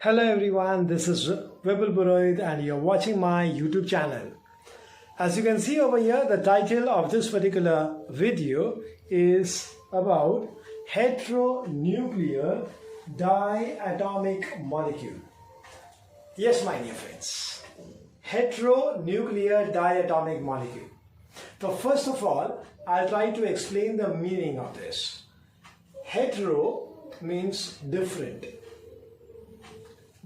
Hello everyone, this is Vipul Purohit and you're watching my YouTube channel. As you can see over here, the title of this particular video is about heteronuclear diatomic molecule. Yes, my dear friends, heteronuclear diatomic molecule. So first of all, I'll try to explain the meaning of this. Hetero means different.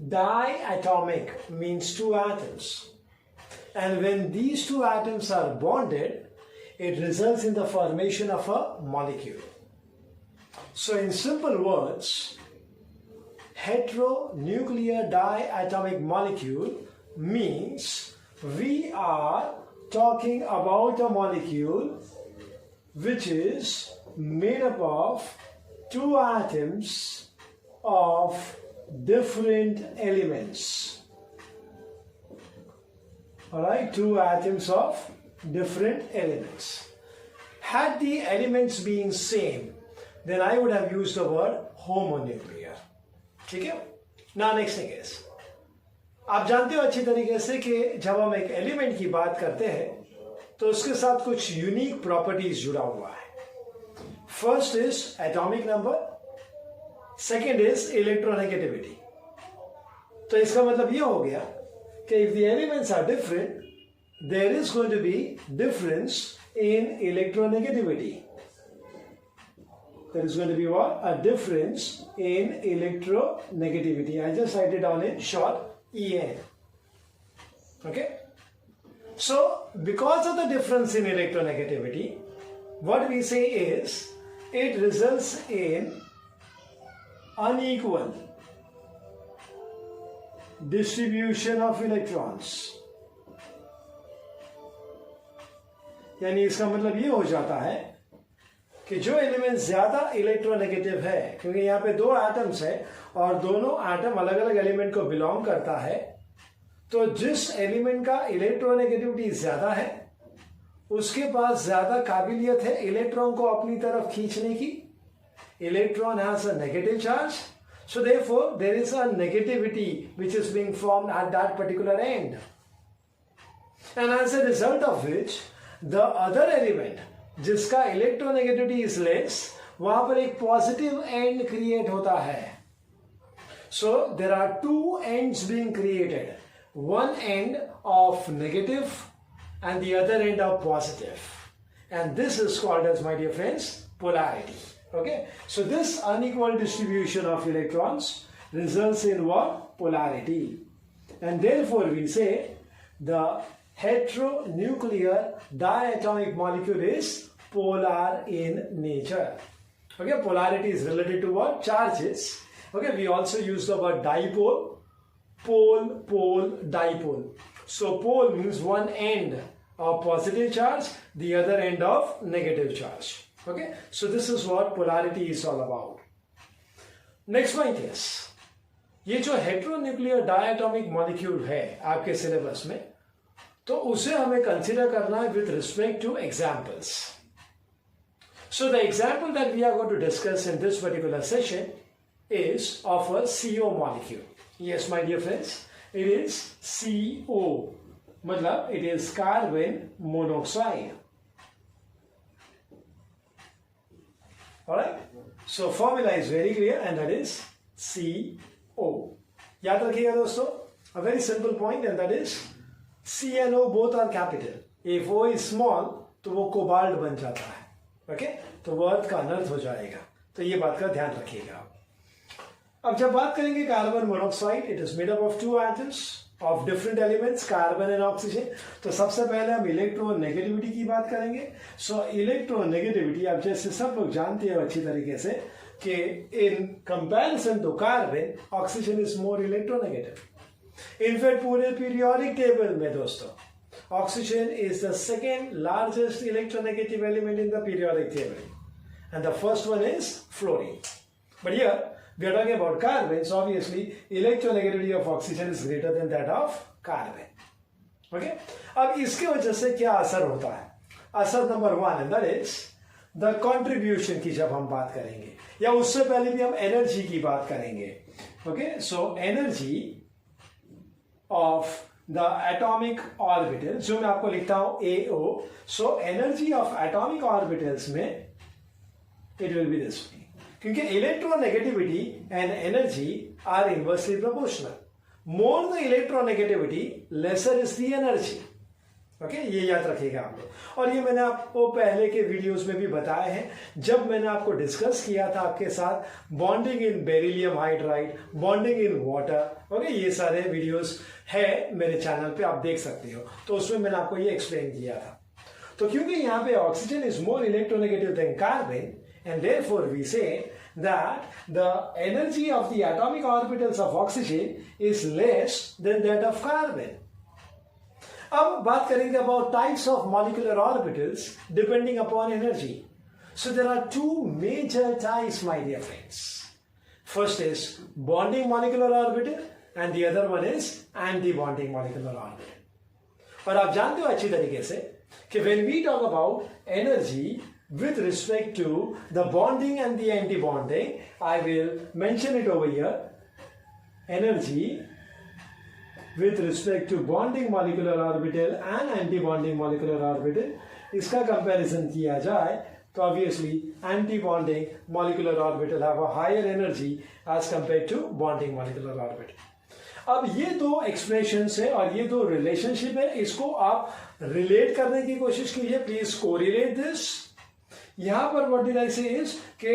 Diatomic means two atoms. And when these two atoms are bonded, it results in the formation of a molecule. So in simple words, heteronuclear diatomic molecule means we are talking about a molecule which is made up of two atoms of different elements. Alright, two atoms of different elements. Had the elements been same, then I would have used the word homonuclear. ठीक है? Now next thing is, आप जानते हो अच्छी तरीके से कि जब हम एक एलिमेंट की बात करते हैं तो उसके साथ कुछ यूनिक प्रॉपर्टीज जुड़ा हुआ है. First is atomic number, second is electronegativity. तो इसका मतलब ये हो गया कि if the elements are different, there is going to be difference in electronegativity. There is going to be what? A difference in electronegativity. I just write it down in short, EN. Okay? So, because of the difference in electronegativity, what we say is, it results in unequal distribution of electrons. यानी इसका मतलब ये हो जाता है कि जो element ज्यादा इलेक्ट्रोनेगेटिव है, क्योंकि यहाँ पे दो एटम्स है और दोनों एटम अलग अलग एलिमेंट को बिलोंग करता है, तो जिस एलिमेंट का इलेक्ट्रोनेगेटिविटी ज्यादा है उसके पास ज्यादा काबिलियत है इलेक्ट्रॉन को अपनी तरफ खींचने की. Electron has a negative charge, so therefore there is a negativity which is being formed at that particular end, and as a result of which the other element जिसका इलेक्ट्रोनेगेटिविटी इज लेस, वहां पर एक positive end create होता है. So there are two ends being created, one end of negative and the other end of positive, and this is called as, my dear friends, polarity. Okay, so this unequal distribution of electrons results in what? Polarity. And therefore we say the heteronuclear diatomic molecule is polar in nature. Okay, polarity is related to what? Charges. Okay, we also use the word dipole, pole, pole, dipole. So pole means one end of positive charge, the other end of negative charge. Okay, so this is what polarity is all about. Next point is, ये जो heteronuclear diatomic molecule है आपके syllabus में, तो उसे हमें consider करना है with respect to examples. So the example that we are going to discuss in this particular session is of a CO molecule. Yes, my dear friends, it is CO. मतलब it is carbon monoxide. Alright? So formula is very clear and that is CO. याद रखिएगा दोस्तों, a very simple point, and that is C and O both are capital. If O is small तो वो cobalt बन जाता है. Okay, तो वो अर्थ का अनर्थ हो जाएगा. तो ये बात का ध्यान रखिएगा. अब जब बात करेंगे carbon monoxide, it is made up of two atoms of different elements, carbon and oxygen. तो सबसे पहले हम इलेक्ट्रोनेगेटिविटी की बात करेंगे. सो इलेक्ट्रोनेगेटिविटी, आप जैसे सब लोग जानते हैं अच्छी तरीके से कि in comparison to carbon, oxygen is more electronegative. In fact पूरे पीरियोडिक टेबल में दोस्तों, oxygen is the second largest electronegative element in the periodic table, and the first one is fluorine. But here we are talking about carbon, so obviously electronegativity of oxygen is greater than that of carbon. Okay, अब इसके वजह से क्या असर होता है? असर number one, and that is the contribution की जब हम बात करेंगे, या उससे पहले भी हम एनर्जी की बात करेंगे, Okay, so energy of the atomic orbital, जो मैं आपको लिखता हूं AO, so energy of atomic orbitals में it will be this way. क्योंकि electronegativity and energy are inversely proportional. More the electronegativity, lesser is the energy. Okay ये याद रखिएगा आप लोग। और ये मैंने आपको पहले के वीडियोस में भी बताया है, जब मैंने आपको डिस्कस किया था आपके साथ bonding in beryllium hydride, bonding in water. Okay ये सारे वीडियोस है मेरे चैनल पे, आप देख सकते हो। तो उसमें मैंने आपको ये एक्सप्लेन किया था। तो क्योंकि यहाँ पे oxygen is more electronegative than carbon, and therefore we say that the energy of the atomic orbitals of oxygen is less than that of carbon. अब बात करेंगे about types of molecular orbitals depending upon energy. So there are two major types, my dear friends. First is bonding molecular orbital and the other one is anti-bonding molecular orbital. और आप जानते हो अच्छी तरीके से कि when we talk about energy with respect to the bonding and the anti-bonding, I will mention it over here. Energy with respect to bonding molecular orbital and anti-bonding molecular orbital, इसका comparison किया जाए तो obviously anti-bonding molecular orbital have a higher energy as compared to bonding molecular orbital. अब ये दो expressions है और ये दो रिलेशनशिप है, इसको आप रिलेट करने की कोशिश कीजिए। Please correlate this. यहां पर व्हाट डिड आई से इज के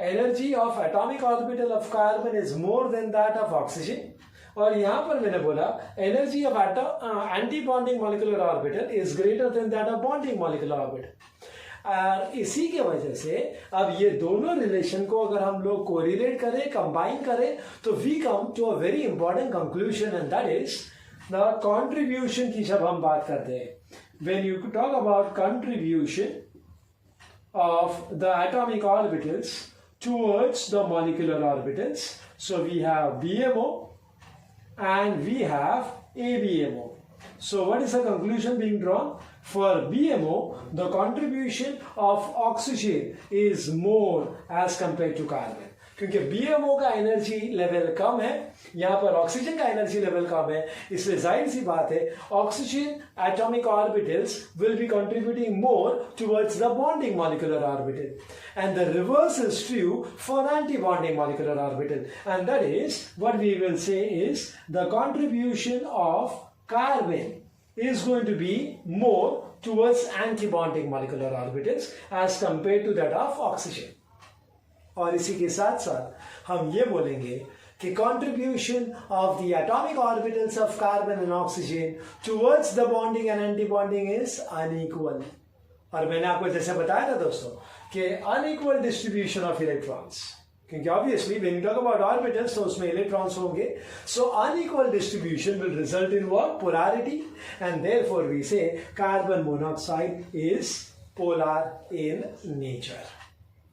energy of atomic orbital of carbon is more than that of oxygen, और यहां पर मैंने बोला energy of anti bonding molecular orbital is greater than that of bonding molecular orbital. और इसी के वजह से अब ये दोनों रिलेशन को अगर हम लोग कोरिलेट करें, कंबाइन करें, तो we come to a very important conclusion, and that is the contribution की जब हम बात करते हैं, when you talk about contribution of the atomic orbitals towards the molecular orbitals. So we have BMO and we have ABMO. So what is the conclusion being drawn? For BMO, the contribution of oxygen is more as compared to carbon. क्योंकि BMO का energy level कम है, यहाँ पर oxygen का energy level कम है, इसलिए जाहिर सी बात है oxygen atomic orbitals will be contributing more towards the bonding molecular orbital, and the reverse is true for anti bonding molecular orbital, and that is what we will say is the contribution of carbon is going to be more towards anti-bonding molecular orbitals as compared to that of oxygen. और इसी के साथ साथ हम ये बोलेंगे कि contribution of the atomic orbitals of carbon and oxygen towards the bonding and anti-bonding is unequal. और मैंने आपको जैसे बताया था दोस्तों कि unequal distribution of electrons, क्योंकि obviously when you talk about orbitals तो उसमें electrons होंगे, so unequal distribution will result in what? Polarity, and therefore we say carbon monoxide is polar in nature.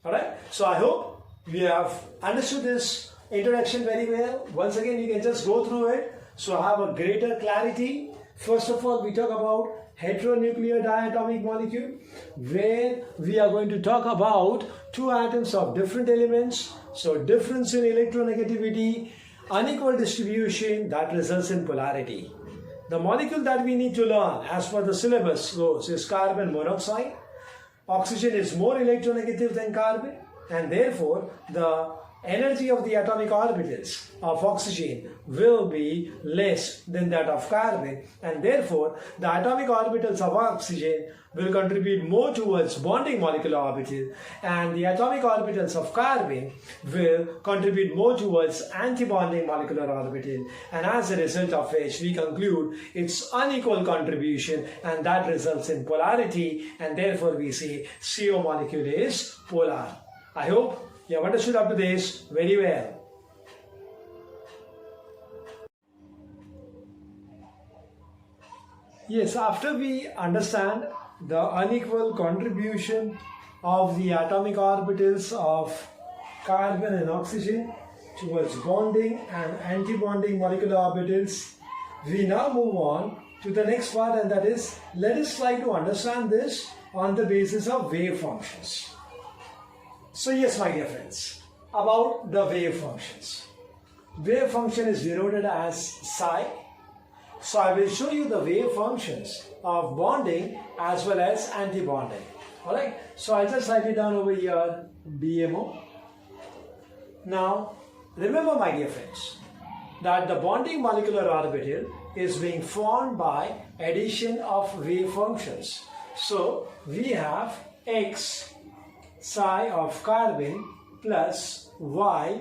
Alright, so I hope we have understood this introduction very well. Once again, you can just go through it, so have a greater clarity. First of all, we talk about heteronuclear diatomic molecule, where we are going to talk about two atoms of different elements. So difference in electronegativity, unequal distribution that results in polarity. The molecule that we need to learn as per the syllabus goes is carbon monoxide. Oxygen is more electronegative than carbon, and therefore the energy of the atomic orbitals of oxygen will be less than that of carbon, and therefore the atomic orbitals of oxygen will contribute more towards bonding molecular orbital, and the atomic orbitals of carbon will contribute more towards anti-bonding molecular orbital, and as a result of which we conclude its unequal contribution, and that results in polarity, and therefore we say CO molecule is polar. I hope you have understood up to this very well. Yes, after we understand the unequal contribution of the atomic orbitals of carbon and oxygen towards bonding and anti-bonding molecular orbitals, we now move on to the next part, and that is, let us try to understand this on the basis of wave functions. So yes, my dear friends, about the wave functions. wave function is denoted as psi. So I will show you the wave functions of bonding as well as anti-bonding. Alright, so I'll just write it down over here, BMO. Now, remember my dear friends, that the bonding molecular orbital is being formed by addition of wave functions. So, we have X psi of carbon plus Y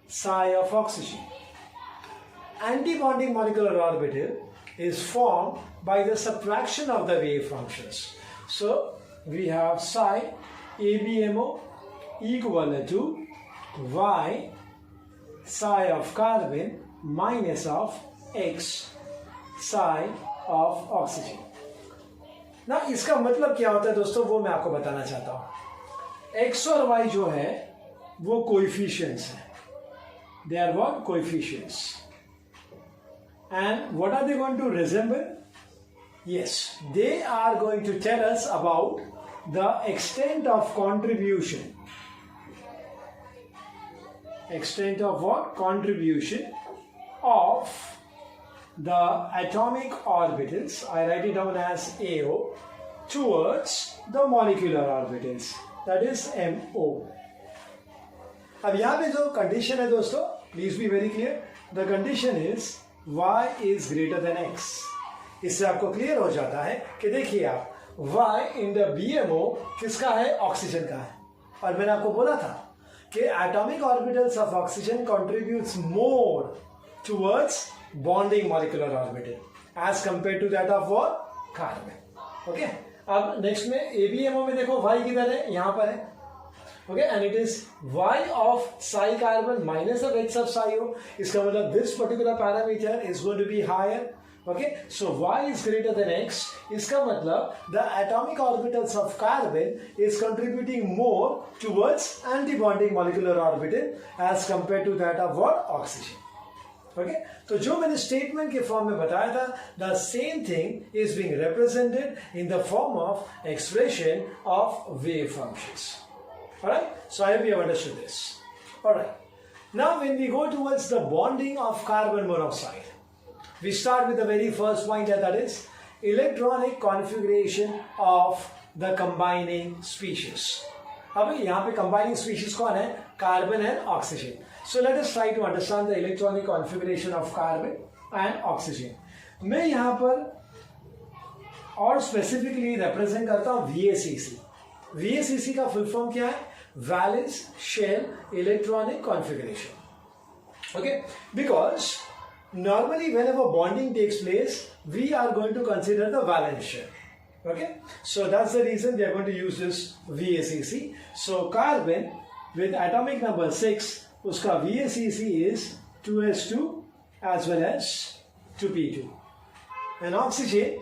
psi of oxygen. Anti-bonding molecular orbital is formed by the subtraction of the wave functions. So, we have psi ABMO equal to Y psi of carbon minus of X psi of oxygen. ना इसका मतलब क्या होता है दोस्तों, वो मैं आपको बताना चाहता हूं. X और Y जो है वो कोएफिशिएंट्स हैं. They are what? Coefficients. And what are they going to resemble? Yes, they are going to tell us about the extent of contribution. Extent of what? Contribution of the atomic orbitals, I write it down as AO, towards the molecular orbitals, that is MO. अब यहाँ पे जो condition है दोस्तों, please be very clear. The condition is y is greater than x. इससे आपको clear हो जाता है कि देखिए आप y इन द BMO किसका है? ऑक्सीजन का है. और मैंने आपको बोला था कि atomic orbitals of oxygen contributes more towards bonding molecular orbital as compare to that of what? Carbon. Okay, अब नेक्स्ट में ABMO में देखो y किधर है? यहाँ पर है. Okay, and it is y of psi carbon minus of x of psi O. इसका मतलब this particular parameter is going to be higher. Okay, so y is greater than x. इसका मतलब the atomic orbitals of carbon is contributing more towards anti-bonding molecular orbital as compared to that of what? Oxygen. Okay, तो जो मैंने statement के form में बताया था, the same thing is being represented in the form of expression of wave functions. Alright, so I hope you have understood this. Alright, now when we go towards the bonding of carbon monoxide, we start with the very first point, that is electronic configuration of the combining species. अब यहाँ पे combining species कौन है? Carbon and oxygen. So let us try to understand the electronic configuration of carbon and oxygen. मैं यहाँ पर और specifically represent करता हूँ VACC. VACC का फुल फॉर्म क्या है? Valence shell electronic configuration. Okay, because normally whenever bonding takes place, we are going to consider the valence shell. Okay, so that's the reason we are going to use this VACC. So carbon with atomic number 6, uska VACC is 2s2 as well as 2p2. And oxygen,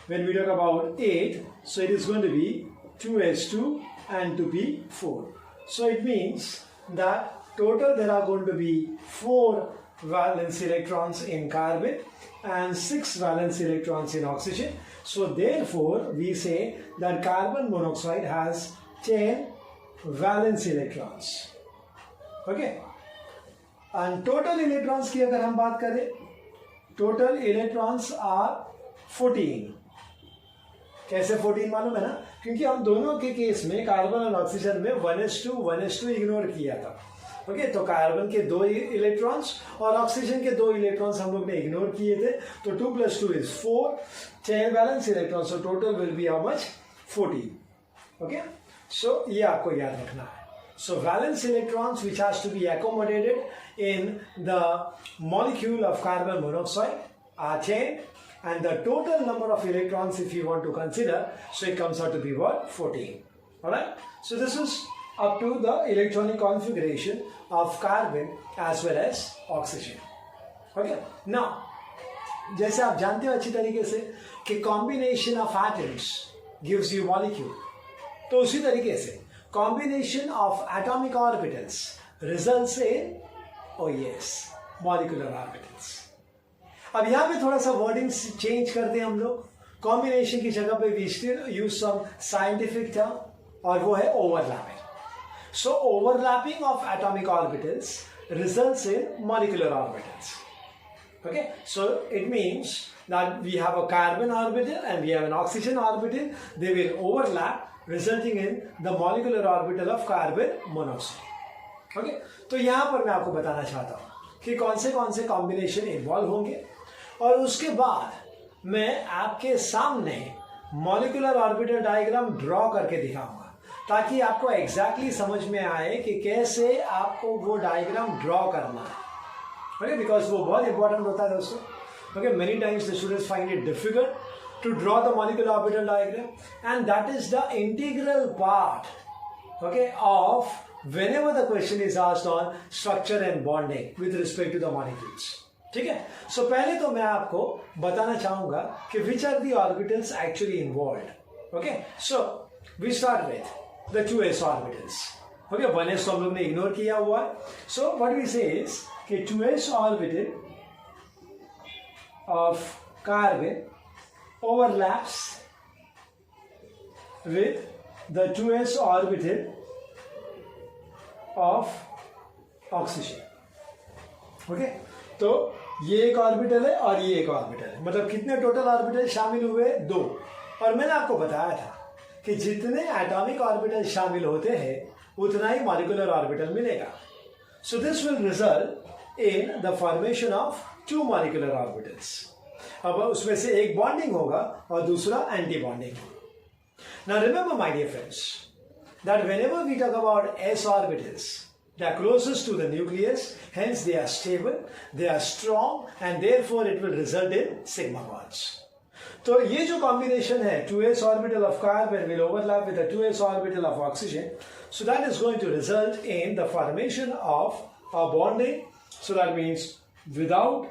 when we talk about 8, so it is going to be 2s2 and 2p4. So it means that total there are going to be 4 valence electrons in carbon and 6 valence electrons in oxygen. So therefore we say that carbon monoxide has 10 valence electrons. Okay, and total electrons की अगर हम बात करें, total electrons are 14. कैसे 14 मालूम है ना? क्योंकि हम दोनों के केस में कार्बन और ऑक्सीजन में 1s2 इग्नोर किया था. ओके, तो कार्बन के 2 इलेक्ट्रॉन्स और ऑक्सीजन के 2 इलेक्ट्रॉन्स हम लोग ने इग्नोर किए थे. तो 2 + 2 is 4, 10 balance electrons. So total will be how much? 14. Okay, so ये आपको याद रखना है. So valence electrons which has to be accommodated in the molecule of carbon monoxide are 10. And the total number of electrons, if you want to consider, so it comes out to be what? 14. Alright? So this is up to the electronic configuration of carbon as well as oxygen. Okay? Now, जैसे आप जानते हो अच्छी तरीके से कि combination of atoms gives you molecule. तो उसी तरीके से combination of atomic orbitals results in, oh yes, molecular orbitals. अब यहाँ पे थोड़ा सा वर्डिंग चेंज करते हैं हम लोग. कॉम्बिनेशन की जगह पे we still use some scientific term, और वो है overlapping. So overlapping of atomic orbitals results in molecular orbitals. Okay, so it means that we have a carbon orbital and we have an oxygen orbital. They will overlap, resulting in the molecular orbital of carbon monoxide. Okay, तो यहाँ पर मैं आपको बताना चाहता हूँ कि कौन से कॉम्बिनेशन इन्वॉल्व होंगे, और उसके बाद मैं आपके सामने मॉलिक्यूलर ऑर्बिटल डायग्राम ड्रॉ करके दिखाऊंगा, ताकि आपको एग्जैक्टली समझ में आए कि कैसे आपको वो डायग्राम ड्रॉ करना है. Okay, because वो बहुत इंपॉर्टेंट होता है दोस्तों. Okay, many times the students find it difficult to draw the molecular orbital diagram, and that is the integral part, okay, of whenever the question is asked on structure and bonding with respect to the molecules. ठीक है. So पहले तो मैं आपको बताना चाहूंगा कि which are the orbitals actually involved. Okay, so we start with the 2s orbitals. Okay, 1s तो हम लोग ने इग्नोर किया हुआ है. So what we say is कि 2s orbital of carbon overlaps with the 2s orbital of oxygen. Okay, तो ये एक ऑर्बिटल है और ये एक ऑर्बिटल है. मतलब कितने टोटल ऑर्बिटल शामिल हुए? 2. और मैंने आपको बताया था कि जितने एटॉमिक ऑर्बिटल शामिल होते हैं उतना ही मॉलिक्यूलर ऑर्बिटल मिलेगा. So this will result in the formation of 2 molecular orbitals. अब उसमें से एक बॉन्डिंग होगा और दूसरा anti bonding. Now remember my dear friends that whenever we talk about s orbitals, they are closest to the nucleus, hence they are stable, they are strong, and therefore it will result in sigma bonds. तो ये जो combination है 2s orbital of carbon will overlap with the 2s orbital of oxygen, so that is going to result in the formation of a bonding. So that means without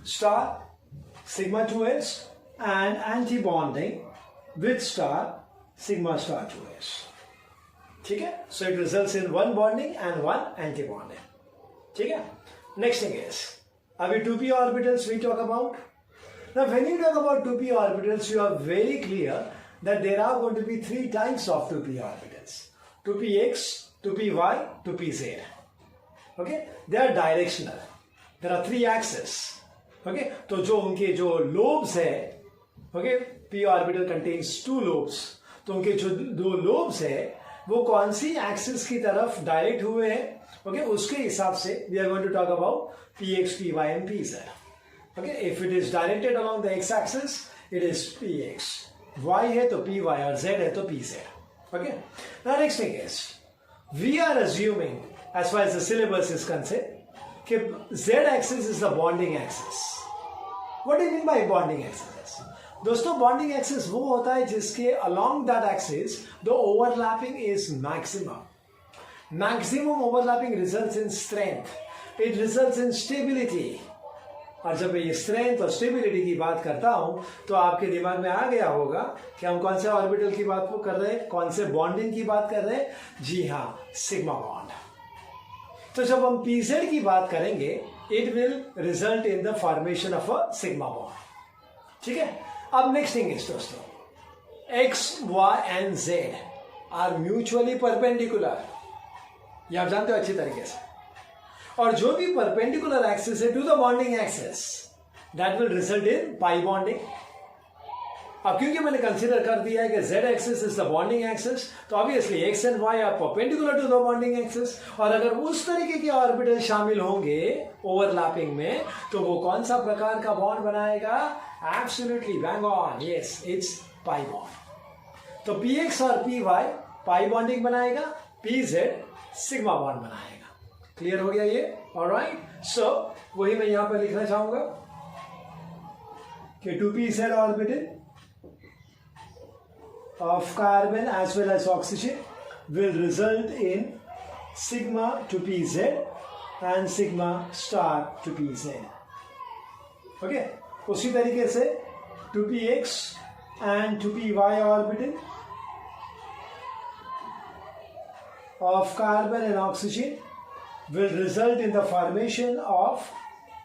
star sigma 2s and anti-bonding with star sigma star 2s. ठीक है. So it results in one bonding and one anti-bonding. ठीक है. Next thing is, अभी 2p orbitals we talk about. Now when you talk about 2p orbitals, you are very clear that there are going to be 3 types of 2p orbitals: 2px, 2py, 2pz. Okay, they are directional. There are 3 axes. Okay, तो जो उनके जो lobes है, okay, p orbital contains 2 lobes. तो उनके जो 2 lobes है वो कौन सी एक्सिस की तरफ डायरेक्ट हुए हैं, okay, उसके हिसाब से we are going to talk about px, py and pz. Okay, if it is directed along the x axis, it is px. y है तो py और z है तो pz. Okay, now next thing is, we are assuming as far as the syllabus is concerned कि z axis is the bonding axis. What do you mean by bonding axis? दोस्तों, bonding axis वो होता है जिसके along that axis the overlapping is maximum. Maximum overlapping results in strength. It results in stability. और जब ये strength और stability की बात करता हूं तो आपके दिमाग में आ गया होगा कि हम कौन से ऑर्बिटल की बात कर रहे हैं, कौन से बॉन्डिंग की बात कर रहे हैं. जी हाँ, सिग्मा बॉन्ड. तो जब हम pz की बात करेंगे it will result in the formation of a sigma bond. ठीक है. अब नेक्स्ट थिंग इज दोस्तों, x, y and z are mutually perpendicular. ये आप जानते हो अच्छी तरीके से. और जो भी परपेंडिकुलर एक्सिस है to the bonding axis, that will result in pi bonding. अब क्योंकि मैंने कंसीडर कर दिया है कि z axis is the bonding axis, तो obviously x and y are perpendicular to the bonding axis. और अगर उस तरीके के ऑर्बिटल शामिल होंगे ओवरलैपिंग में, तो वो कौन सा प्रकार का बॉन्ड बनाएगा? Absolutely bang on, yes, it's pi bond. तो px और py पाई बॉन्डिंग बनाएगा, pz सिग्मा बॉन्ड बनाएगा. क्लियर हो गया ये? ऑलराइट. सो वही मैं यहां पर लिखना चाहूंगा कि 2pz orbital of carbon as well as oxygen will result in sigma to pz and sigma star to pz. Okay, उसी तरीके से 2px and 2py orbital of carbon and oxygen will result in the formation of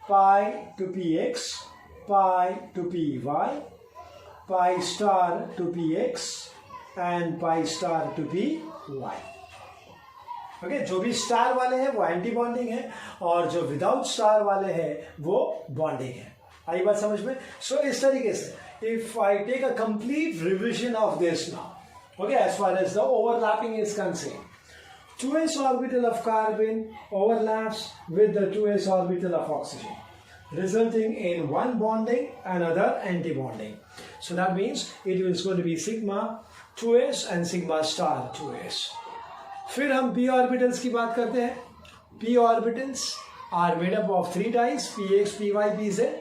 pi to px, pi to py, pi star to px and pi star to py. Okay जो भी star वाले हैं वो anti bonding है और जो without star वाले हैं वो बॉन्डिंग है। आई बात समझ में? सो इस तरीके से if I take a complete revision of this now, okay, as far as the overlapping is concern, 2s orbital of carbon overlaps with the 2s orbital of oxygen, resulting in one bonding and other anti-bonding. So that means it is going to be sigma 2s and sigma star 2s. फिर हम p orbitals की बात करते हैं. p orbitals are made up of 3 ties, px, py, pz.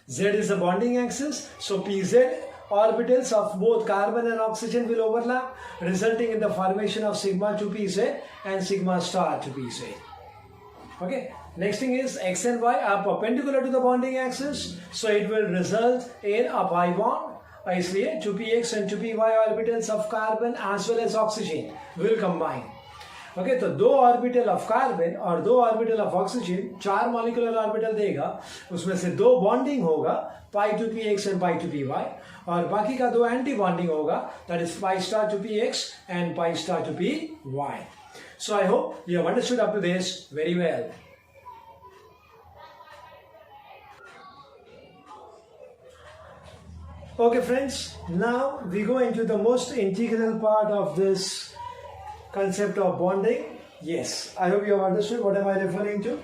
Z is the bonding axis, so pz orbitals of both carbon and oxygen will overlap, resulting in the formation of sigma 2pz and sigma star 2pz. Okay, next thing is x and y are perpendicular to the bonding axis, so it will result in a pi bond. इसलिए 2px and 2py orbitals of carbon as well as oxygen will combine. Okay तो 2 orbital of carbon और 2 orbital of oxygen 4 molecular orbital देगा, उसमें से 2 bonding होगा pi two P X and pi two P Y, और बाकी का 2 anti bonding होगा, that is pi star two P X and pi star two P Y. So I hope you have understood up to this very well. Okay friends, now we go into the most integral part of this concept of bonding. Yes, I hope you have understood what am I referring to,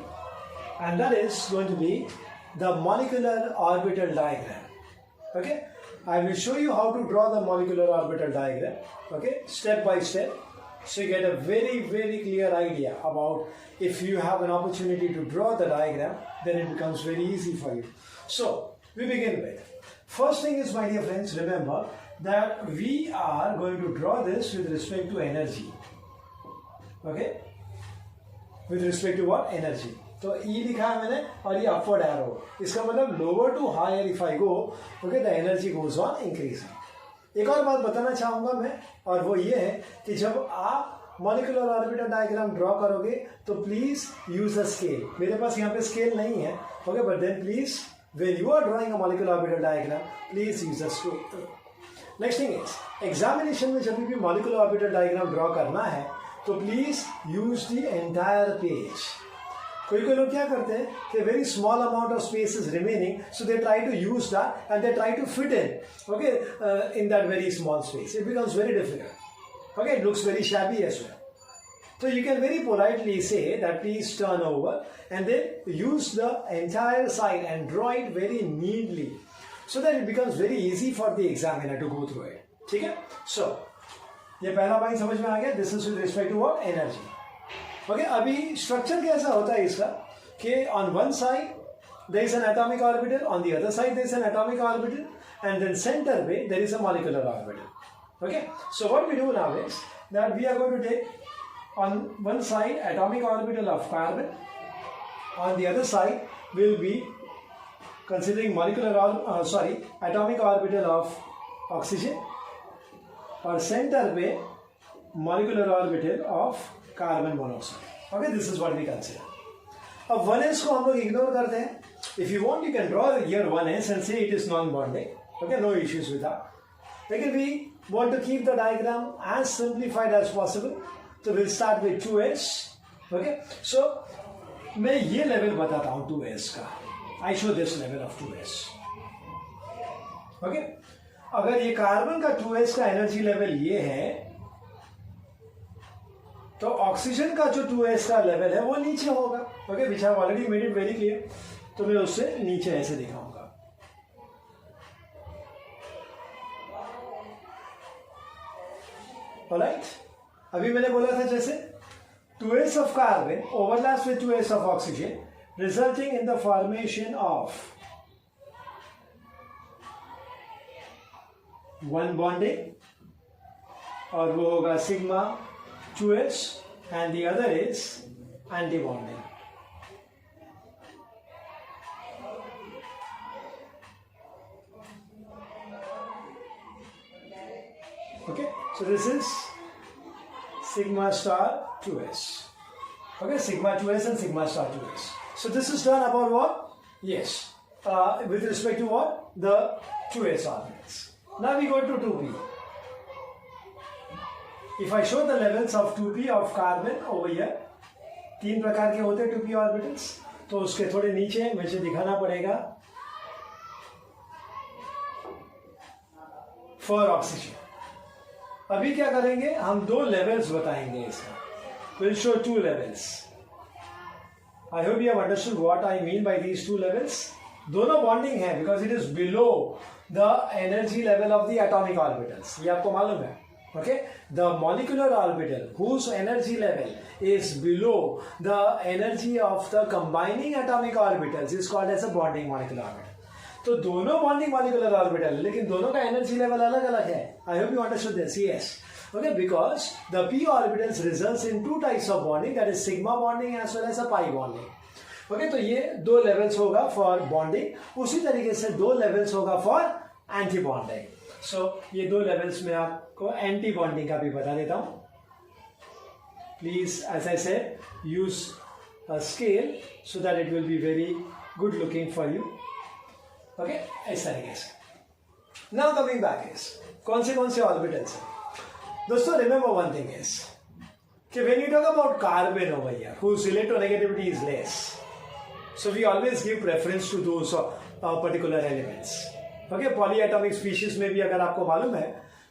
and that is going to be the molecular orbital diagram. Okay, I will show you how to draw the molecular orbital diagram, okay, step by step, so you get a very clear idea about if you have an opportunity to draw the diagram, then it becomes very easy for you. So we begin with, first thing is, my dear friends, remember that we are going to draw this with respect to energy. Okay, with respect to what? Energy. तो E लिखा है मैंने और ये upward arrow, इसका मतलब lower to higher if I go, okay, the energy goes on increasing. एक और बात बताना चाहूंगा मैं, और वो ये है कि जब आप मॉलिक्यूलर ऑर्बिटल डायग्राम ड्रॉ करोगे तो प्लीज यूज अ स्केल. मेरे पास यहाँ पे स्केल नहीं है, okay, but then please when you are drawing a molecular orbital diagram, please use a scale. Next thing is, examination में जब भी molecular orbital diagram draw करना है तो please use the entire page. कोई लोग क्या करते हैं कि very small amount of space is remaining, so they try to use that and they try to fit in, okay, in that very small space. It becomes very difficult. Okay, it looks very shabby as well. So you can very politely say that please turn over and then use the entire side and draw it very neatly so that it becomes very easy for the examiner to go through it. ठीक है? So ये पहला point समझ में आ गया. This is with respect to what? Energy. Okay, अभी structure कैसा होता है इसका कि on one side there is an atomic orbital, on the other side there is an atomic orbital, and then center पे there is a molecular orbital. Okay, so what we do now is that we are going to take on one side atomic orbital of carbon, on the other side will be considering atomic orbital of oxygen, और center पे molecular orbital of carbon monoxide. Okay, this is what we consider. अब 1s को हम लोग ignore करते हैं. If you want, you can draw here 1s and say it is non-bonding. Okay, no issues with that. लेकिन we want to keep the diagram as simplified as possible. So we'll start with 2s. Okay, so मैं ये level बताता हूँ 2s का. I show this level of 2s. Okay, अगर ये carbon का 2s का एनर्जी लेवल ये है, तो ऑक्सीजन का जो 2s का लेवल है वो नीचे होगा. Okay, which have already made it very clear. तो मैं उससे नीचे ऐसे दिखाऊंगा. ऑलराइट, अभी मैंने बोला था जैसे 2s of carbon overlaps with 2s of oxygen, resulting in the formation of one bonding, और वो होगा sigma 2s, and the other is anti-bonding. Okay, so this is sigma star 2s. Okay, sigma 2s and sigma star 2s. So this is done about what? Yes, with respect to what? The 2s orbitals. Now we go to 2p. If I show the levels of 2p of carbon over here, 3 प्रकार के होते हैं 2p orbitals, तो उसके थोड़े नीचे मुझे दिखाना पड़ेगा फॉर ऑक्सीजन। अभी क्या करेंगे, हम 2 लेवल्स बताएंगे इसका, will show 2 levels. I hope you have understood what I mean by these 2 levels. दोनों बॉन्डिंग है because it is below the energy level of the atomic orbitals, ये आपको मालूम है। Okay, the molecular orbital whose energy level is below the energy of the combining atomic orbitals is called as a bonding molecular orbital. तो दोनों bonding molecular orbital, लेकिन दोनों का energy level अलग अलग है। I hope you understood this. Yes. Okay, because the p orbitals results in 2 types of bonding, that is sigma bonding as well as a pi bonding. Okay, तो ये 2 levels होगा for bonding, उसी तरीके से 2 levels होगा for anti bonding. So ये 2 levels में आपको एंटी बॉन्डिंग का भी बता देता हूं। Please as I said use a scale so that it will be very good looking for you. Okay, इस तरीके से। नाउ कमिंग बैक इज कौन से ऑर्बिटल्स हैं दोस्तों। रिमेंबर वन थिंग इज कि when you talk about carbon over here whose electronegativity is less, so we always give preference to those particular elements. Okay, polyatomic species में भी अगर आपको मालूम है,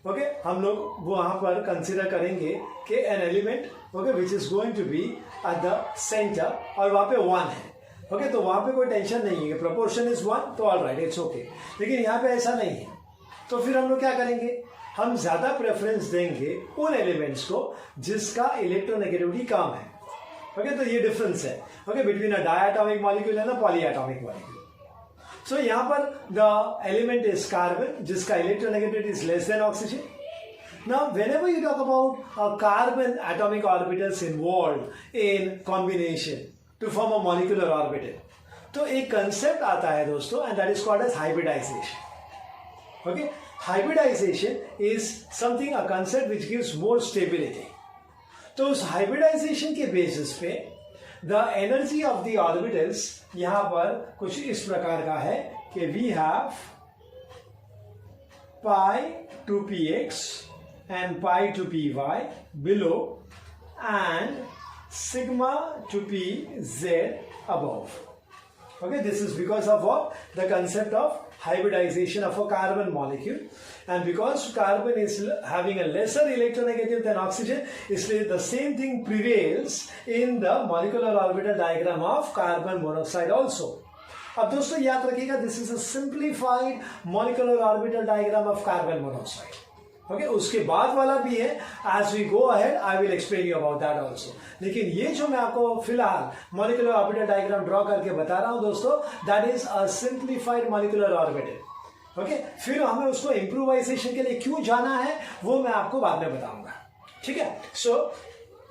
ओके, हम लोग वहां पर कंसिडर करेंगे कि an element okay which is going to be at the centre और वहां पे 1 है। ओके, तो वहां पे कोई टेंशन नहीं है, प्रोपोर्शन इज 1 तो ऑल राइट, इट्स ओके। लेकिन यहाँ पे ऐसा नहीं है, तो फिर हम लोग क्या करेंगे, हम ज्यादा प्रेफरेंस देंगे उन एलिमेंट्स को जिसका इलेक्ट्रोनेगेटिविटी कम है। ओके, तो ये डिफरेंस है okay between a diatomic molecule and a polyatomic molecule. So यहाँ पर the element is carbon जिसका electronegativity is less than oxygen. Now whenever you talk about a carbon atomic orbitals involved in combination to form a molecular orbital, तो एक concept आता है दोस्तों and that is called as hybridization. Okay, hybridization is something, a concept which gives more stability. तो उस hybridization के basis पे the energy of the orbitals यहां पर कुछ इस प्रकार का है कि we have pi to px and pi to py below and sigma to pz above. Okay, this is because of what? The concept of hybridization of a carbon molecule, and because carbon is having a lesser electronegative than oxygen, इसलिए the same thing prevails in the molecular orbital diagram of carbon monoxide also. अब दोस्तों याद रखिएगा, this is a simplified molecular orbital diagram of carbon monoxide. Okay, उसके बाद वाला भी है, as we go ahead I will explain you about that also. लेकिन ये जो मैं आपको फिलहाल मॉलिक्यूलर ऑर्बिटल डायग्राम ड्रॉ करके बता रहा हूं दोस्तों, that is a simplified molecular orbital. Okay, फिर हमें उसको इंप्रूवाइजेशन के लिए क्यों जाना है वो मैं आपको बाद में बताऊंगा, ठीक है। सो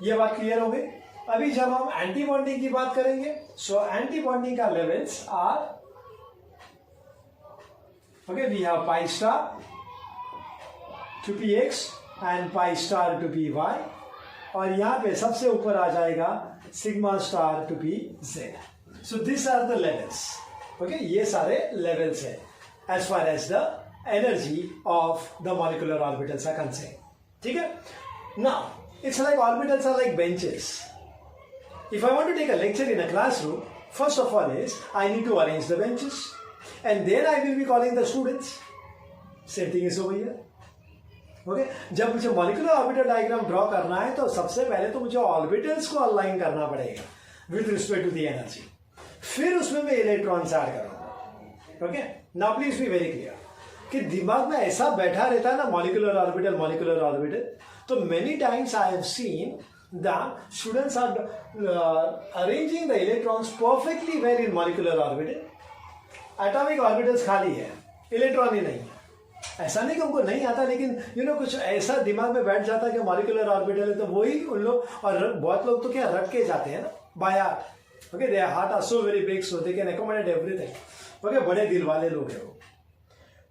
ये बात क्लियर हो गई। अभी जब हम एंटी बॉन्डिंग की बात करेंगे, सो एंटी बॉन्डिंग का levels are okay, we have pi star to px and pi star to py, और यहां पे सबसे ऊपर आ जाएगा sigma star to pz. So this are the levels. Okay, ये सारे लेवल्स है as far as the energy of the molecular orbitals are concern, ठीक है। Now it's like orbitals are like benches. If I want to take a lecture in a classroom, first of all is I need to arrange the benches and then I will be calling the students. Same thing is over here. Okay, जब मुझे molecular orbital diagram draw करना है तो सबसे पहले तो मुझे orbitals को अलाइन करना पड़ेगा with respect to the energy, फिर उसमें मैं इलेक्ट्रॉन्स ऐड करूंगा. Okay, now please be very clear कि दिमाग में ऐसा बैठा रहता है ना मॉलिक्यूलर ऑर्बिटल, तो many times I have seen that students are arranging the electrons perfectly well in molecular orbital. Atomic orbitals खाली है, इलेक्ट्रॉन ही नहीं है. ऐसा नहीं कि उनको नहीं आता, लेकिन कुछ ऐसा दिमाग में बैठ जाता है कि मॉलिक्यूलर ऑर्बिटल है तो वही उन लोग, और बहुत लोग तो क्या रट के जाते हैं ना by heart. Okay, their heart are so very big so they can accommodate everything. Okay, बड़े दिल वाले लोग हैं वो,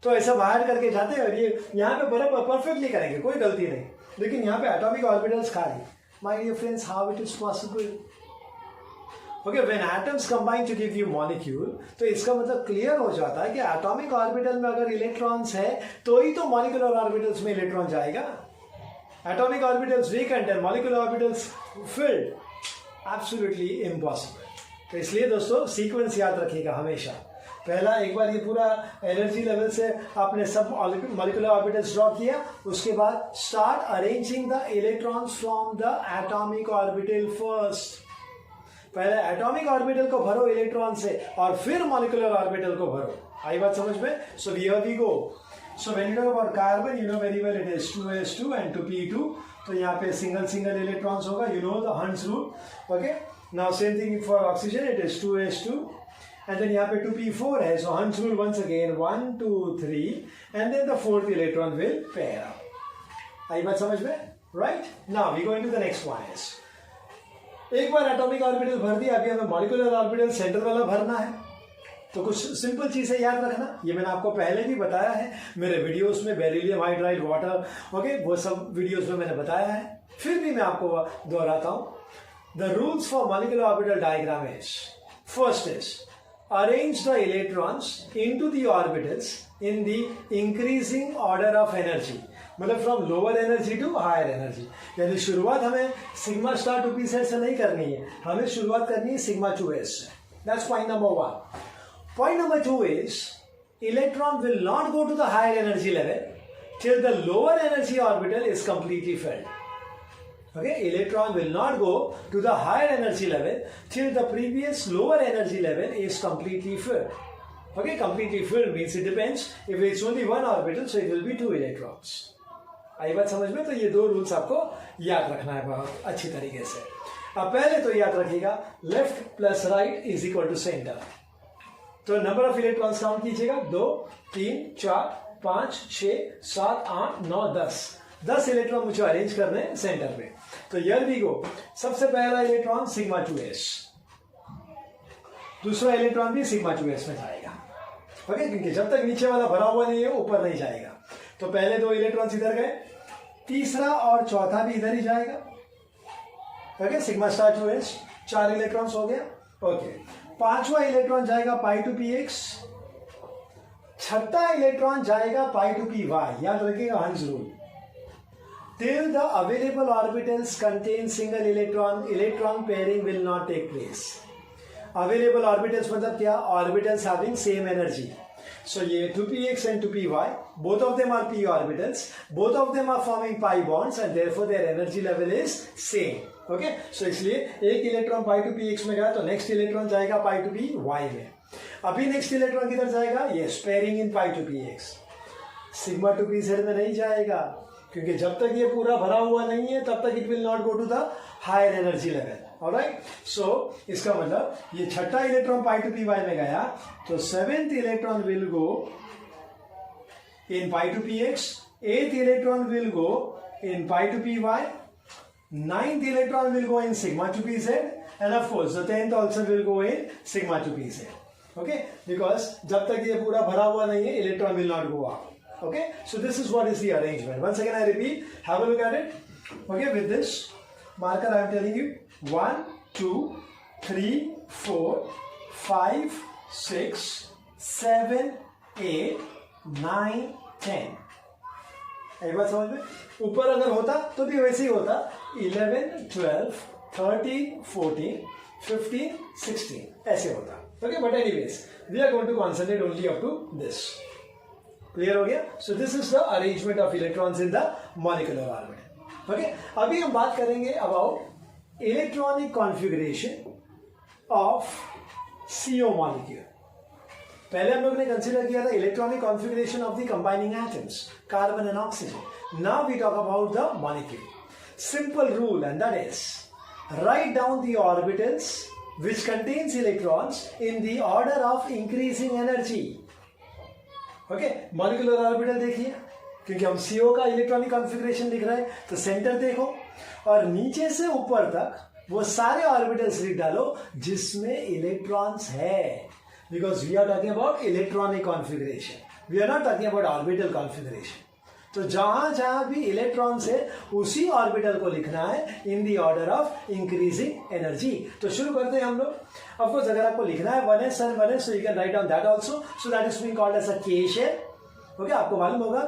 तो ऐसा बाहर करके जाते हैं और ये यहाँ पे बराबर परफेक्टली करेंगे, कोई गलती नहीं. लेकिन यहाँ पे एटॉमिक ऑर्बिटल्स खाली. My dear friends, how it is possible? Okay, when atoms combine to give you molecule, तो इसका मतलब क्लियर हो जाता है कि एटॉमिक ऑर्बिटल में अगर इलेक्ट्रॉन्स है तो ही तो मॉलिक्यूलर ऑर्बिटल्स में इलेक्ट्रॉन जाएगा. Atomic orbitals weak and molecular orbitals filled. Absolutely impossible. तो इसलिए दोस्तों सीक्वेंस याद रखिएगा हमेशा। पहला एक बार ये पूरा एनर्जी लेवल से आपने सब मॉलिक्यूलर ऑर्बिटल्स ड्रॉ किया, उसके बाद start arranging the electrons from the atomic orbital first. पहले एटॉमिक ऑर्बिटल को भरो इलेक्ट्रॉन से और फिर मॉलिक्यूलर ऑर्बिटल को भरो। आई बात समझ में? So here we go. So when you talk about carbon, you know very well it is 2s2 and 2p2। तो यहाँ पे सिंगल इलेक्ट्रॉन्स होगा, you know the Hund's rule. Okay, now same thing for oxygen, it is 2s2 and then यहाँ पे 2p4 है, so Hunt's rule once again 1 2 3 and then the fourth electron will pair up। आई बात समझ में? Right, now we go into the next point. एक बार atomic orbital भर दिया, अभी हमें मॉलिक्यूलर ऑर्बिटल सेंटर वाला भरना है। तो कुछ सिंपल चीजें याद रखना, ये मैंने आपको पहले भी बताया है मेरे वीडियोस में, बेरिलियम हाइड्राइड वाटर, ओके, वो सब वीडियोस में मैंने बताया है, फिर भी मैं आपको दोहराता हूं। The rules for molecular orbital diagram is, first is arrange the electrons into the orbitals in the increasing order of energy, मतलब from lower energy to higher energy। यानी शुरुआत हमें सिग्मा स्टार 2p सेट से नहीं करनी है, हमें शुरुआत करनी है सिग्मा 2s से। That's point number 1। Point number 2 is electron will not go to the higher energy level till the lower energy orbital is completely filled। Okay, electron will not go to the higher energy level till the previous lower energy level is completely filled। Okay, completely filled means it depends, if it's only one orbital so it will be 2 electrons। आई बात समझ में? तो ये दो rules आपको याद रखना है बहुत अच्छी तरीके से। अब पहले तो याद रखिएगा left plus right is equal to centre. तो नंबर ऑफ इलेक्ट्रॉन्स काउंट कीजिएगा, 2 3 4 5 6 7 8 9 10 इलेक्ट्रॉन मुझे अरेंज करने हैं सेंटर पे। तो हियर वी गो। सबसे पहला इलेक्ट्रॉन सिग्मा 2s, दूसरा इलेक्ट्रॉन भी सिग्मा 2s में जाएगा। ओके, क्योंकि जब तक नीचे वाला भरा हुआ नहीं है ऊपर नहीं जाएगा। तो पहले 2 इलेक्ट्रॉन्स इधर गए, तीसरा और चौथा भी इधर ही जाएगा। Okay, sigma star 2s 4 electrons हो गया। ओके, पांचवा इलेक्ट्रॉन जाएगा पाई टू px, छठा इलेक्ट्रॉन जाएगा पाई टू py। याद रखिएगा हंस rule. Till the available orbitals contain single electron, electron pairing will not take place। Available orbitals मतलब क्या? Orbitals having same energy। So ये 2px and 2py, both of them are p orbitals, both of them are forming pi bonds and therefore their energy level is same। Okay, so इसलिए एक electron pi to px में गया तो next electron जाएगा पाई to py में। अभी next electron किधर जाएगा? Yes, pairing in pi to px। Sigma 2p में नहीं जाएगा, क्योंकि जब तक ये पूरा भरा हुआ नहीं है तब तक it will not go to the higher energy level. Alright, so इसका मतलब ये छठा इलेक्ट्रॉन पाई टू py में गया तो 7th electron will go in pi to px, 8th electron will go in pi to py, 9th electron will go in sigma 2pz and of course the 10th also will go in sigma 2pz। Okay, because जब तक ये पूरा भरा हुआ नहीं है electron will not go up. Okay, so this is what is the arrangement. Once again I repeat, have a look at it. Okay, with this marker I am telling you 1 2 3 4 5 6 7 8 9 10। एक बात समझ में? ऊपर अगर होता तो भी वैसे ही होता, 11 12 13 14 15 16 ऐसे होता। Okay, but anyways we are going to concentrate only up to this। Clear हो गया? So this is the arrangement of electrons in the molecular orbital. Okay, अभी हम बात करेंगे about electronic configuration of CO molecule. पहले हम लोग ने कंसीडर किया था electronic configuration of the combining atoms, carbon and oxygen. Now we talk about the molecule. Simple rule and that is write down the orbitals which contains electrons in the order of increasing energy. Okay, molecular orbital देखिए, क्योंकि हम CO का electronic configuration लिख रहे हैं तो centre देखो और नीचे से ऊपर तक वो सारे ऑर्बिटल्स लिख डालो जिसमें इलेक्ट्रॉन्स है, because we are talking about electronic configuration, we are not talking about orbital configuration. तो जहां जहां भी इलेक्ट्रॉन्स है उसी ऑर्बिटल को लिखना है इन the order of increasing energy. तो शुरू करते हैं हम लोग। ऑफ कोर्स अगर आपको लिखना है 1s and 1s, so you can write down that also, so that is being called as a K shape। Okay, आपको मालूम होगा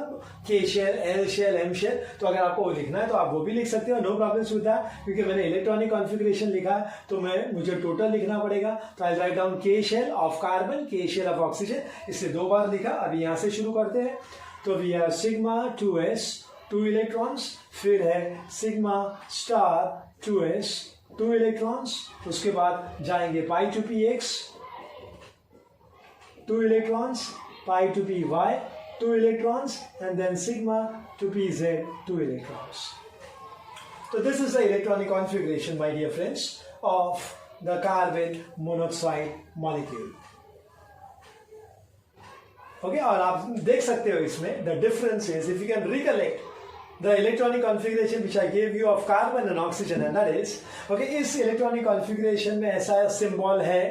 के shell, L shell, M shell, तो अगर आपको वो लिखना है तो आप वो भी लिख सकते हो, नो प्रॉब्लम विद दैट, क्योंकि मैंने इलेक्ट्रॉनिक कॉन्फ़िगरेशन लिखा है तो मुझे टोटल लिखना पड़ेगा। तो आई राइट डाउन के शेल ऑफ कार्बन, के शेल ऑफ ऑक्सीजन, इससे 2 बार लिखा। अभी यहाँ से शुरू करते हैं। तो we have sigma 2s 2 electrons, फिर है सिग्मा स्टार 2s 2 इलेक्ट्रॉन्स, उसके बाद जाएंगे pi two P X 2 electrons, pi to p y 2 electrons, and then sigma to p z 2 electrons. So this is the electronic configuration, my dear friends, of the carbon monoxide molecule. Okay, और आप देख सकते हो इसमें the difference is, if you can recollect the electronic configuration which I gave you of carbon and oxygen, and that is, okay, इस electronic configuration में ऐसा symbol है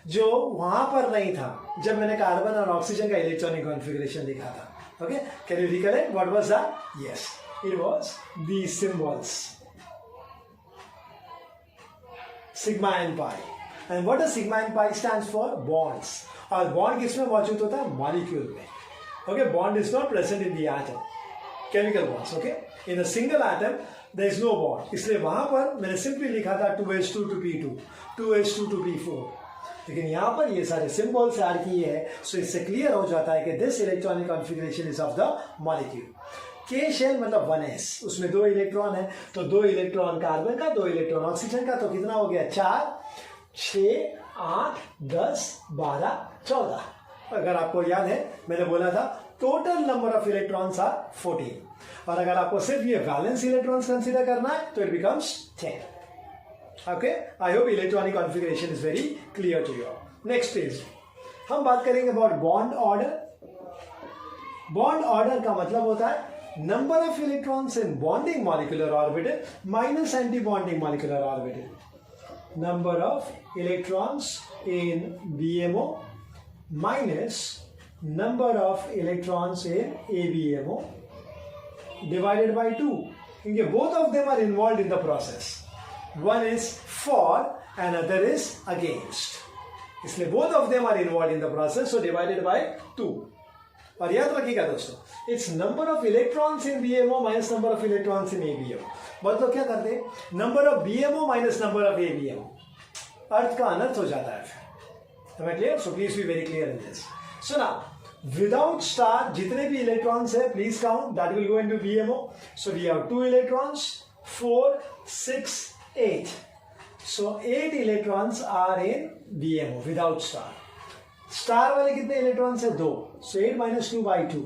जो वहां पर नहीं था जब मैंने कार्बन और ऑक्सीजन का इलेक्ट्रॉनिक कॉन्फ़िगरेशन लिखा था। Okay, can you recollect what was that? Yes, it was these symbols, sigma and pi. And what does sigma and pi stands for? Bonds. और बॉन्ड किसमें मौजूद होता है? मॉलिक्यूल में। Okay, bond is not present in the atom, chemical bonds. Okay, in a single atom there is no bond, इसलिए वहां पर मैंने सिंपली लिखा था 2s2 to p2, 2s2 to p4। लेकिन यहां पर ये सारे सिंबल्स ऐड किए हैं, सो इससे क्लियर हो जाता है कि this electronic configuration is of the molecule. के शेल मतलब 1s, उसमें 2 इलेक्ट्रॉन है, तो 2 इलेक्ट्रॉन कार्बन का, 2 इलेक्ट्रॉन ऑक्सीजन का, तो कितना हो गया? 4, 6, 8, 10, 12, 14। अगर आपको याद है मैंने बोला था total number of electrons are 14, और अगर आपको सिर्फ ये वैलेंस इलेक्ट्रॉन्स कंसीडर करना है तो it becomes 10। Okay, I hope electronic configuration is very clear to you. Next is, हम बात करेंगे about bond order. Bond order का मतलब होता है number of electrons in bonding molecular orbital minus anti-bonding molecular orbital. Number of electrons in BMO minus number of electrons in ABMO divided by 2. क्योंकि both of them are involved in the process. One is for and other is against. इसलिए both of them are involved in the process, so divided by 2. और याद रखिएगा दोस्तों, it's number of electrons in BMO minus number of electrons in ABMO. मतलब क्या करते हैं? Number of BMO minus number of ABMO. अर्थ का अनर्थ हो जाता है। Am I clear? So please be very clear in this. So now, without star, जितने भी electrons है, please count. That will go into BMO. So we have 2 electrons, 4, 6, 8. So 8 electrons are in BMO without star. Star वाले कितने electrons है? 2. So 8 minus 2 by 2.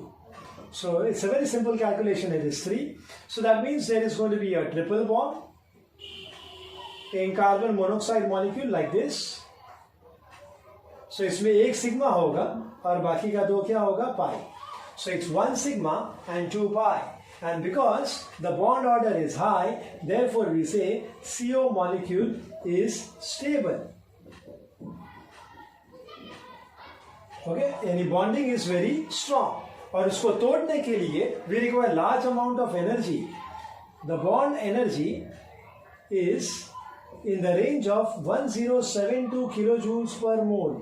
So it's a very simple calculation. It is 3. So that means there is going to be a triple bond in carbon monoxide molecule like this. So इसमें एक sigma होगा और बाकी का 2 क्या होगा? पाई. So it's 1 sigma and 2 pi. And because the bond order is high, therefore we say CO molecule is stable. Okay, यानी bonding is very strong. और उसको तोड़ने के लिए we require large amount of energy. The bond energy is in the range of 1072 kilojoules per mole.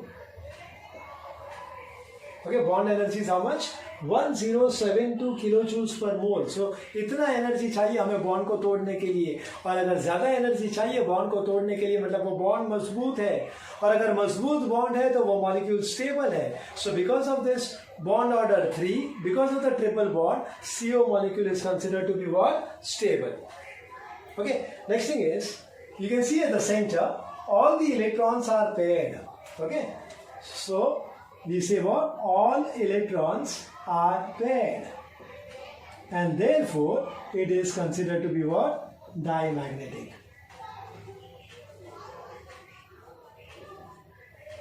Okay, bond energy is how much? 1072 kilojoules per mole. So इतना energy चाहिए हमें bond को तोड़ने के लिए, और अगर ज्यादा एनर्जी चाहिए बॉन्ड को तोड़ने के लिए मतलब वो बॉन्ड मजबूत है, और अगर मजबूत बॉन्ड है तो वो मॉलिक्यूल स्टेबल है. So because of this bond order 3, because of the triple bond, CO molecule is considered to be what? Stable. Okay, next thing is, you can see at the center, all the electrons are paired. Okay, so we say what? All electrons are paired. And therefore, it is considered to be what? Diamagnetic.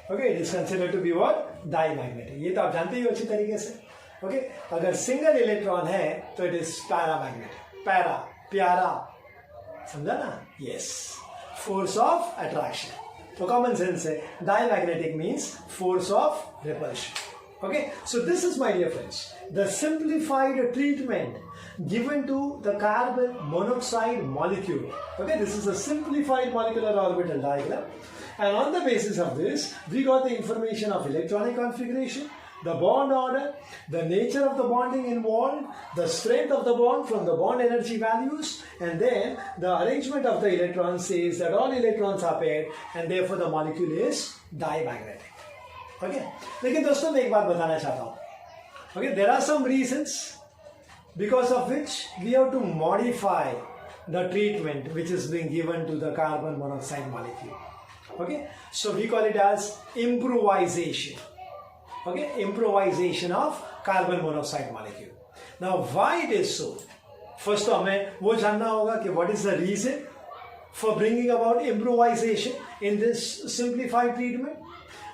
Okay, it is considered to be what? Diamagnetic. ये तो आप जानते ही हो अच्छी तरीके से. Okay, अगर single electron है तो इट इज पैरामैग्नेटिक. पैरा, प्यारा, समझा ना? Yes, force of attraction. तो कॉमन सेंस है, diamagnetic means force of repulsion. Okay, so this is, my dear friends, the simplified treatment given to the carbon monoxide molecule. Okay, this is a simplified molecular orbital diagram, and on the basis of this we got the information of electronic configuration, the bond order, the nature of the bonding involved, the strength of the bond from the bond energy values, and then the arrangement of the electrons says that all electrons are paired and therefore the molecule is diamagnetic. Okay? लेकिन दोस्तों मैं एक बात बताना चाहता हूँ. Okay, there are some reasons because of which we have to modify the treatment which is being given to the carbon monoxide molecule. Okay, so we call it as improvisation. Okay, improvisation of carbon monoxide molecule. Now, why it is so? First, तो हमें वो जानना होगा कि what is the reason for bringing about improvisation in this simplified treatment,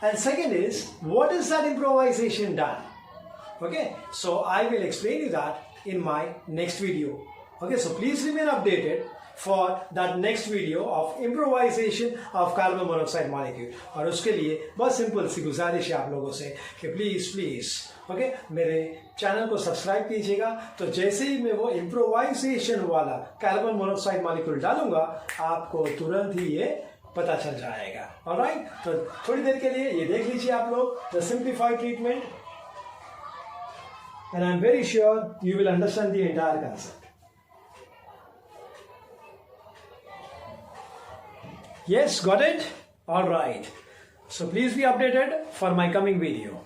and second is what is that improvisation done? Okay, so I will explain you that in my next video. Okay, so please remain updated for that next video of improvisation of carbon monoxide molecule. और उसके लिए बहुत simple सी गुजारिश है आप लोगों से कि प्लीज ओके मेरे चैनल को सब्सक्राइब कीजिएगा. तो जैसे ही मैं वो इम्प्रोवाइजेशन वाला कार्बन मोनोक्साइड मॉलिक्यूल डालूंगा आपको तुरंत ही ये पता चल जाएगा. ऑलराइट, तो थोड़ी देर के लिए ये देख लीजिए आप लोग the simplified treatment, and I'm very sure you will understand the entire concept. Yes, got it? All right. So please be updated for my coming video.